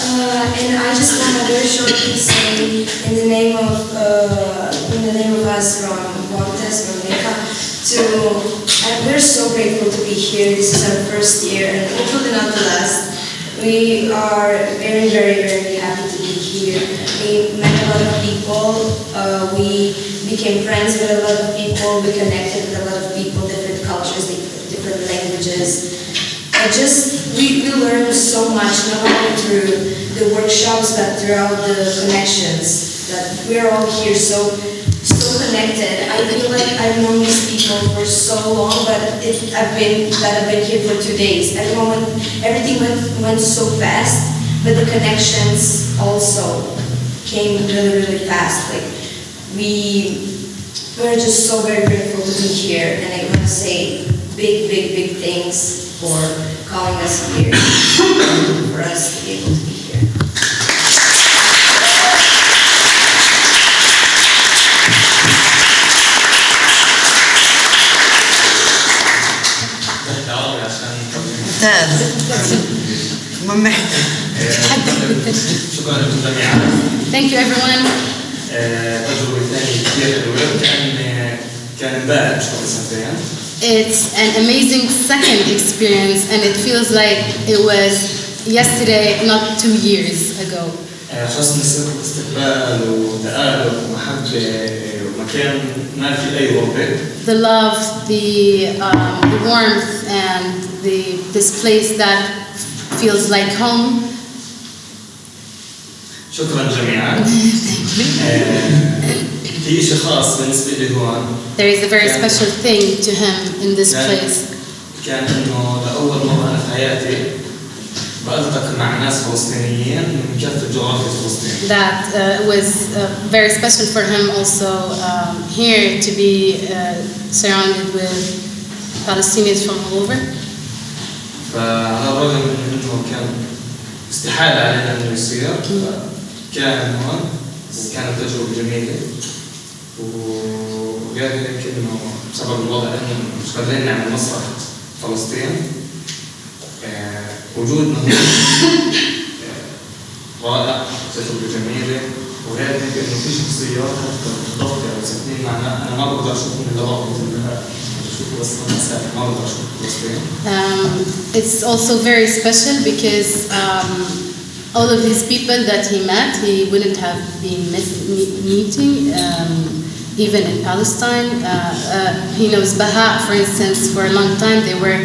And I just want to very shortly say, in the name of us from Montes, from Nika, we're so grateful to be here. This is our first year, and hopefully not the last. We are very, very, very happy to be here. We met a lot of people. We became friends with a lot of people. We connected with a lot of people, different cultures, different languages. We learned so much, not only through the workshops, but throughout the connections. That we're all here so connected. I feel like I've known these people for so long, but I've been here for 2 days. At the moment, everything went so fast, but the connections also came really, really fast. Like we're just so very grateful to be here, and I want to say big, big, big thanks for calling us here, for us to be able to be here. شكرا لكم جميعا. Thank you everyone. تجربة ثانية كثير حلوة كان امبارح مش قبل سنتين. It's an amazing second experience, and it feels like it was yesterday, not 2 years ago. حسن استقبال وتآلف ومحبة ومكان ما في أي وقت. The love, the warmth, and this place that feels like home. شكرا جميعا. في شيء خاص بالنسبة لي هون. There is a very special thing to him in this place. كان إنه لأول مرة أنا في حياتي بألتقي مع ناس فلسطينيين من كافة جغرافيا فلسطين. That was very special for him also here to be surrounded with Palestinians from all over. فعلى الرغم من إنه كان استحالة علينا إنه يصير كان هون وكانت تجربة جميلة وغير يمكن إنه بسبب الوضع إنه مش قادرين نعمل مسرح فلسطين وجودنا هون رائع تجربة جميلة وغير يمكن إنه في شخصيات حتى ضغطي أو ساكنين معنا أنا ما بقدر أشوفهم إلا ضغط It's also very special because all of these people that he met, he wouldn't have been meeting even in Palestine. He knows Baha, for instance, for a long time. They were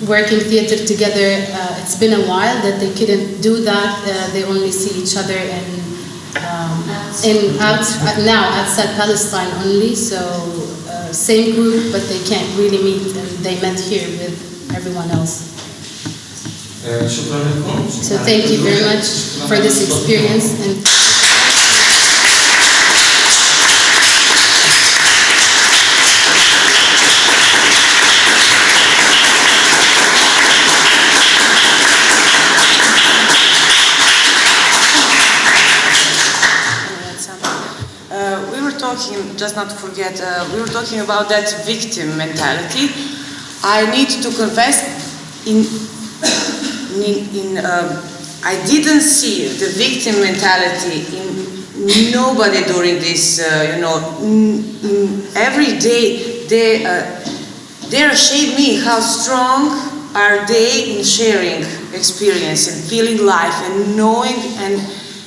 working theater together. It's been a while that they couldn't do that. They only see each other now outside Palestine only. So same group, but they can't really meet, and they met here with everyone else. So thank you very much for this experience. And just not to forget, we were talking about that victim mentality. I need to confess, I didn't see the victim mentality in nobody during this, every day they showed me how strong are they in sharing experience and feeling life and knowing and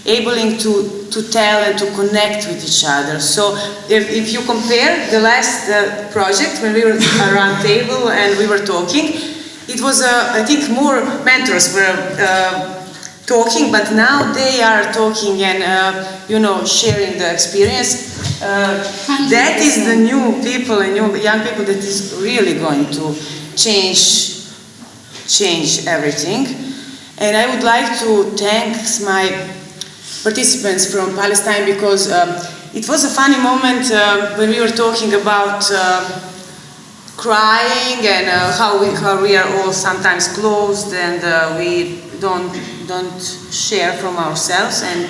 able to tell and to connect with each other. So if you compare the last project when we were around table and we were talking, it was I think more mentors were talking, but now they are talking and sharing the experience. That is the new people and young people that is really going to change everything. And I would like to thank my participants from Palestine because it was a funny moment when we were talking about crying and how we are all sometimes closed and we don't share from ourselves. And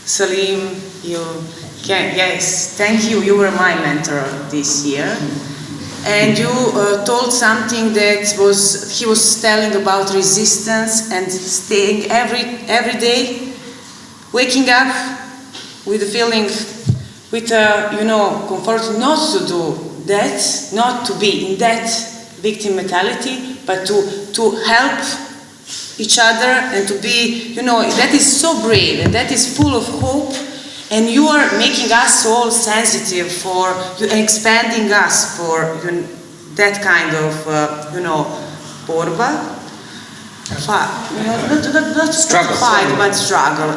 Salim, yes, thank you. You were my mentor this year. And you told something that he was telling about resistance and staying every day, waking up with a feeling, with comfort not to do that, not to be in that victim mentality, but to help each other and to be, that is so brave and that is full of hope. And you are making us all sensitive for expanding us for that kind of, borba. Not struggle. Fight, but struggle.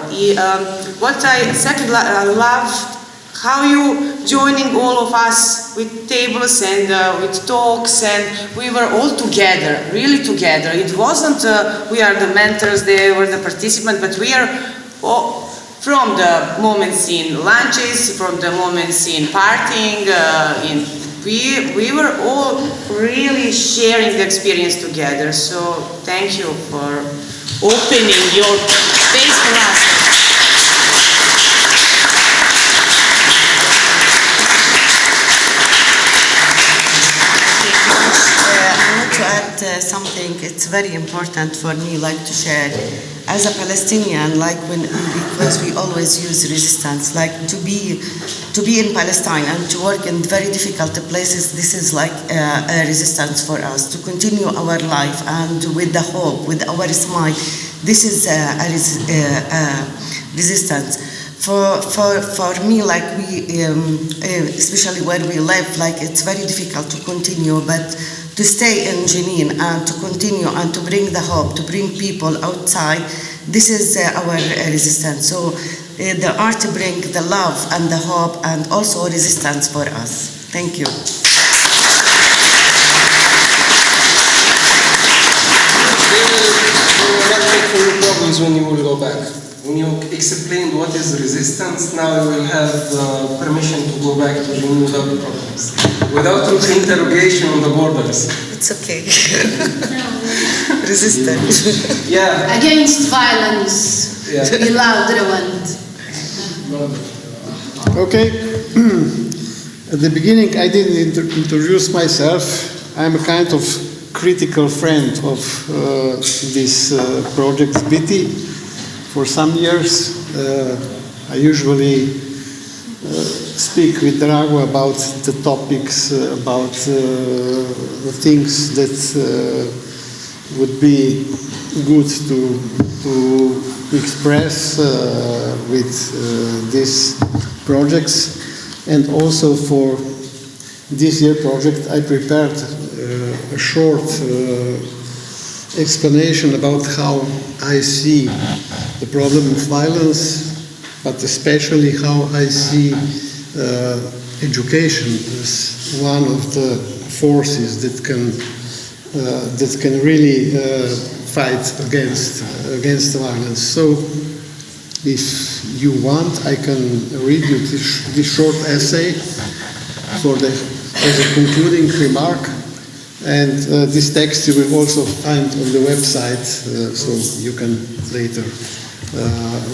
What I second I love how you joining all of us with tables and with talks, and we were all together, really together. It wasn't we are the mentors, they were the participants, but we are all, from the moments in lunches, from the moments in partying, we were all really sharing the experience together. So thank you for opening your space for us. To add something, it's very important for me, like to share. As a Palestinian, like because we always use resistance, like to be in Palestine and to work in very difficult places. This is like a resistance for us to continue our life and with the hope, with our smile. This is a resistance. For me, like we, especially where we live, like it's very difficult to continue, but to stay in Jenin and to continue and to bring the hope, to bring people outside, this is our resistance. So the art brings the love and the hope and also resistance for us. Thank you. They will not make for you problems when you will go back. When you explained what is resistance, now you will have permission to go back to Jenin without problems. Without interrogation on the borders. It's okay. Resistance. Yeah. Against violence. Yeah. Be loud, Rwand. Okay. At the beginning, I didn't introduce myself. I'm a kind of critical friend of this project BiTi. For some years, I usually speak with Drago about the topics, about the things that would be good to express with these projects. And also for this year project, I prepared a short explanation about how I see the problem of violence, but especially how I see education as one of the forces that can really fight against violence. So, if you want, I can read you this short essay as a concluding remark. And this text you will also find on the website, so you can later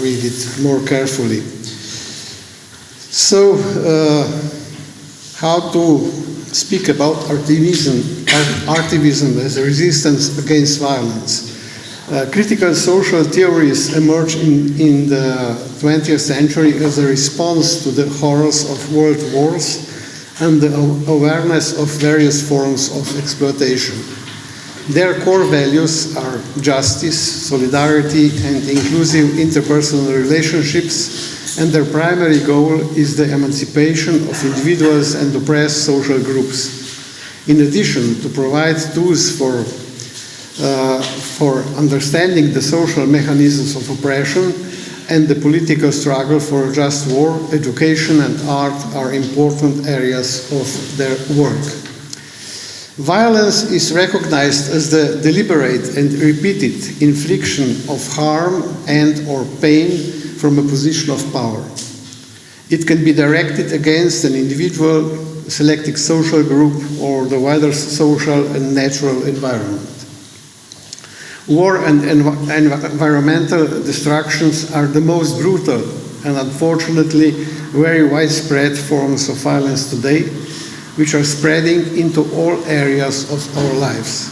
read it more carefully. So, how to speak about activism as a resistance against violence? Critical social theories emerged in the 20th century as a response to the horrors of world wars and the awareness of various forms of exploitation. Their core values are justice, solidarity, and inclusive interpersonal relationships, and their primary goal is the emancipation of individuals and oppressed social groups. In addition, to provide tools for for understanding the social mechanisms of oppression and the political struggle for a just war. Education and art are important areas of their work. Violence is recognized as the deliberate and repeated infliction of harm and or pain from a position of power. It can be directed against an individual, selected social group, or the wider social and natural environment. War and environmental destructions are the most brutal and unfortunately very widespread forms of violence today, which are spreading into all areas of our lives.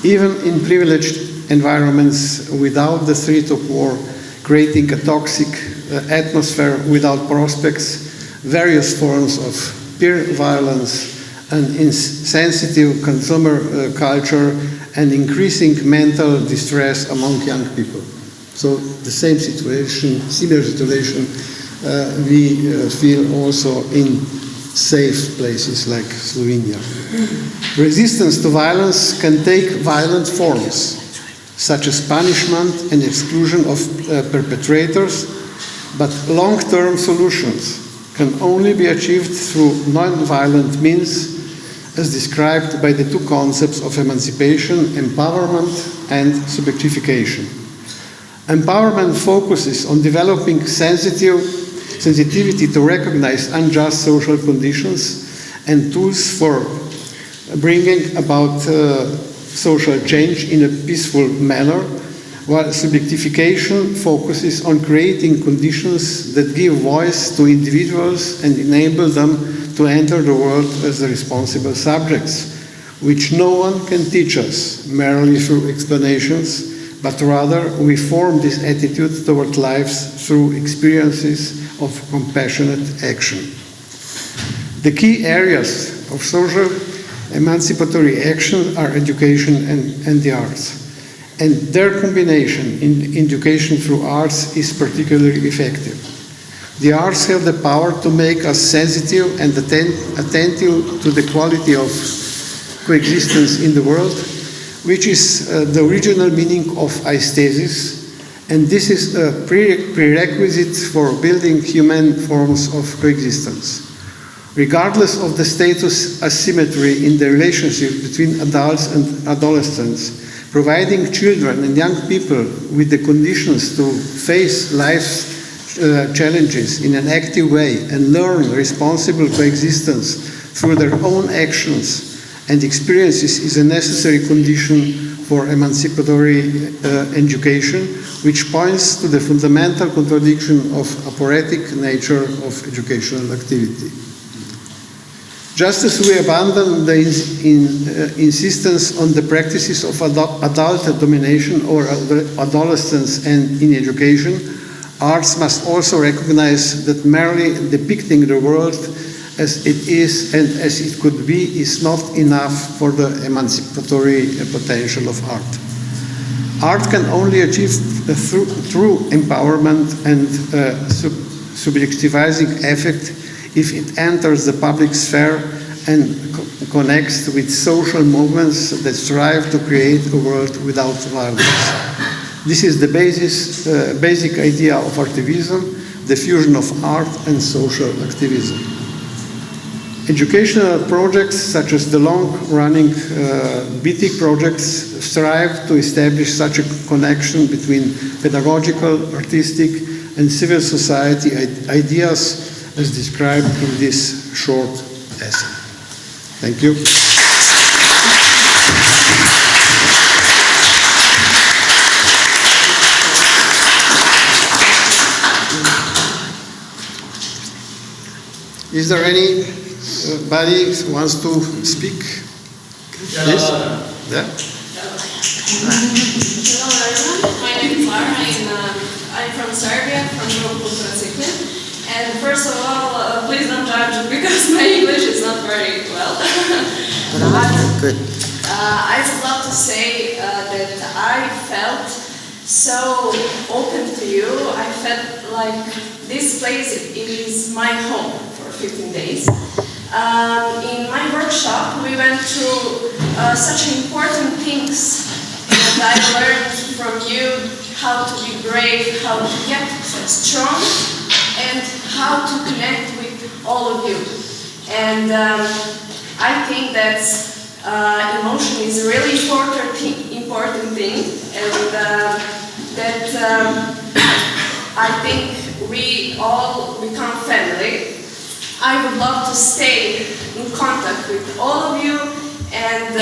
Even in privileged environments without the threat of war, creating a toxic atmosphere without prospects, various forms of peer violence, an insensitive consumer culture, and increasing mental distress among young people. So the same situation, similar situation, we feel also in safe places like Slovenia. Resistance to violence can take violent forms, such as punishment and exclusion of perpetrators, but long-term solutions can only be achieved through non-violent means, as described by the two concepts of emancipation, empowerment and subjectification. Empowerment focuses on developing sensitivity to recognize unjust social conditions and tools for bringing about social change in a peaceful manner, while subjectification focuses on creating conditions that give voice to individuals and enable them to enter the world as responsible subjects, which no one can teach us merely through explanations, but rather we form this attitude toward lives through experiences of compassionate action. The key areas of social emancipatory action are education and the arts, and their combination in education through arts is particularly effective. The arts have the power to make us sensitive and attentive to the quality of coexistence in the world, which is the original meaning of aesthesis, and this is a prerequisite for building human forms of coexistence. Regardless of the status asymmetry in the relationship between adults and adolescents, providing children and young people with the conditions to face life's challenges in an active way and learn responsible coexistence through their own actions and experiences is a necessary condition for emancipatory education, which points to the fundamental contradiction of aporetic nature of educational activity. Just as we abandon the insistence on the practices of adult domination or adolescence and in education, arts must also recognize that merely depicting the world as it is and as it could be is not enough for the emancipatory potential of art. Art can only achieve true empowerment and subjectivizing effect if it enters the public sphere and connects with social movements that strive to create a world without violence. This is the basic idea of artivism, the fusion of art and social activism. Educational projects such as the long-running BiTi projects strive to establish such a connection between pedagogical, artistic, and civil society ideas as described in this short essay. Thank you. Is there anybody who wants to speak? Yes? Yeah? Hello everyone, my name is Lara. I'm from Serbia, from Cultura. And first of all, please don't judge because my English is not very well. Good. I would love to say that I felt so open to you. I felt like this place is my home for 15 days. In my workshop, we went through such important things and I learned from you how to be brave, how to get strong, and how to connect with all of you. And I think that emotion is a really important thing, and that I think we all become family. I would love to stay in contact with all of you, and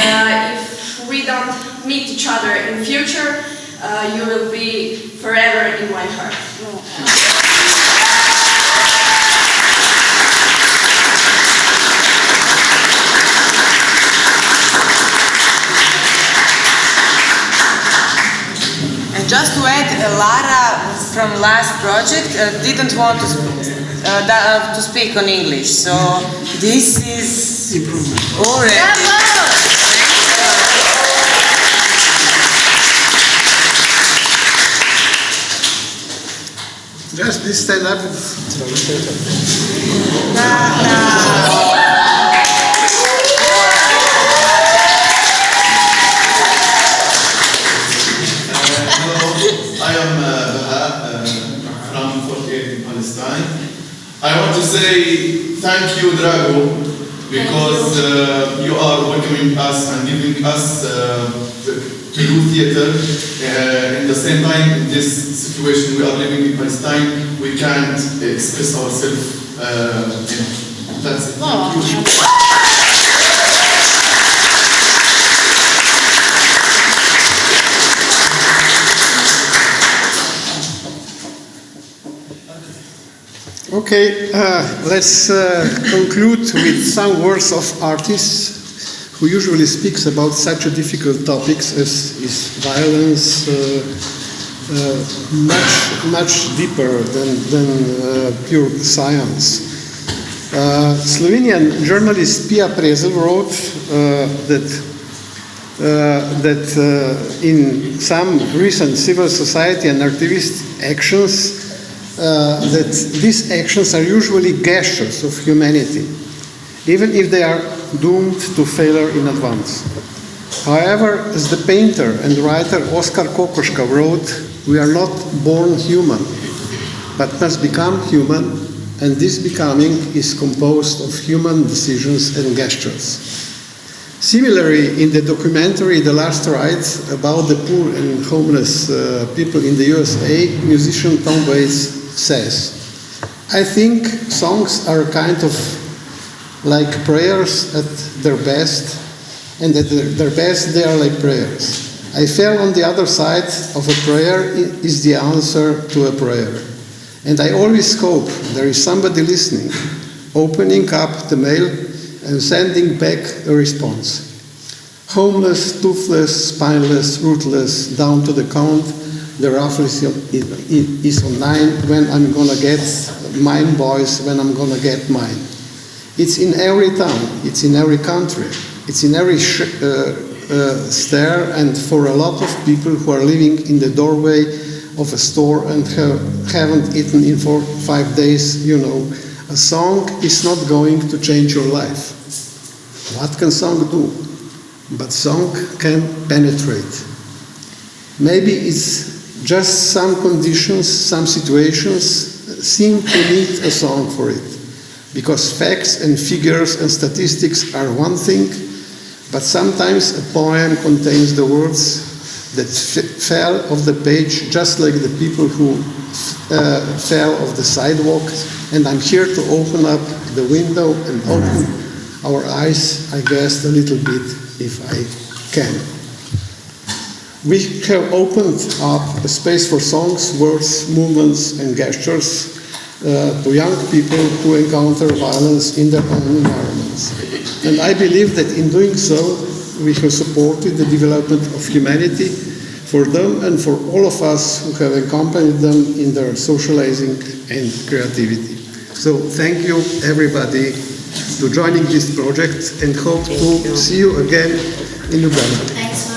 if we don't meet each other in future, you will be forever in my heart. And just to add, Lara from last project didn't want to speak on English, so this is improvement already. Just please stand up. I am from 48 in Palestine. I want to say thank you, Drago, because you are welcoming us and giving us to do theater. In the same time, in this situation we are living in Palestine, we can't express ourselves. That's it. Thank you. Okay, let's conclude with some words of artists who usually speaks about such a difficult topics as is violence, much deeper than pure science. Slovenian journalist Pia Prezel wrote that in some recent civil society and activist actions, that these actions are usually gestures of humanity, even if they are doomed to failure in advance. However, as the painter and writer Oskar Kokoschka wrote, we are not born human, but must become human, and this becoming is composed of human decisions and gestures. Similarly, in the documentary The Last Ride about the poor and homeless people in the USA, musician Tom Waits says, I think songs are kind of like prayers at their best, and at their best they are like prayers. I feel on the other side of a prayer is the answer to a prayer. And I always hope there is somebody listening, opening up the mail and sending back a response. Homeless, toothless, spineless, ruthless, down to the count, the raffle is on 9, when I'm gonna get mine, boys, when I'm gonna get mine. It's in every town, it's in every country, it's in every stair, and for a lot of people who are living in the doorway of a store and haven't eaten in 4 or 5 days, you know, a song is not going to change your life. What can song do? But song can penetrate. Maybe it's just some conditions, some situations seem to need a song for it. Because facts and figures and statistics are one thing, but sometimes a poem contains the words that fell off the page, just like the people who fell off the sidewalk. And I'm here to open up the window and open our eyes, I guess, a little bit, if I can. We have opened up a space for songs, words, movements, and gestures to young people who encounter violence in their own environments. And I believe that in doing so, we have supported the development of humanity for them and for all of us who have accompanied them in their socializing and creativity. So thank you, everybody, to joining this project, and hope to see you again in Uganda. Thanks.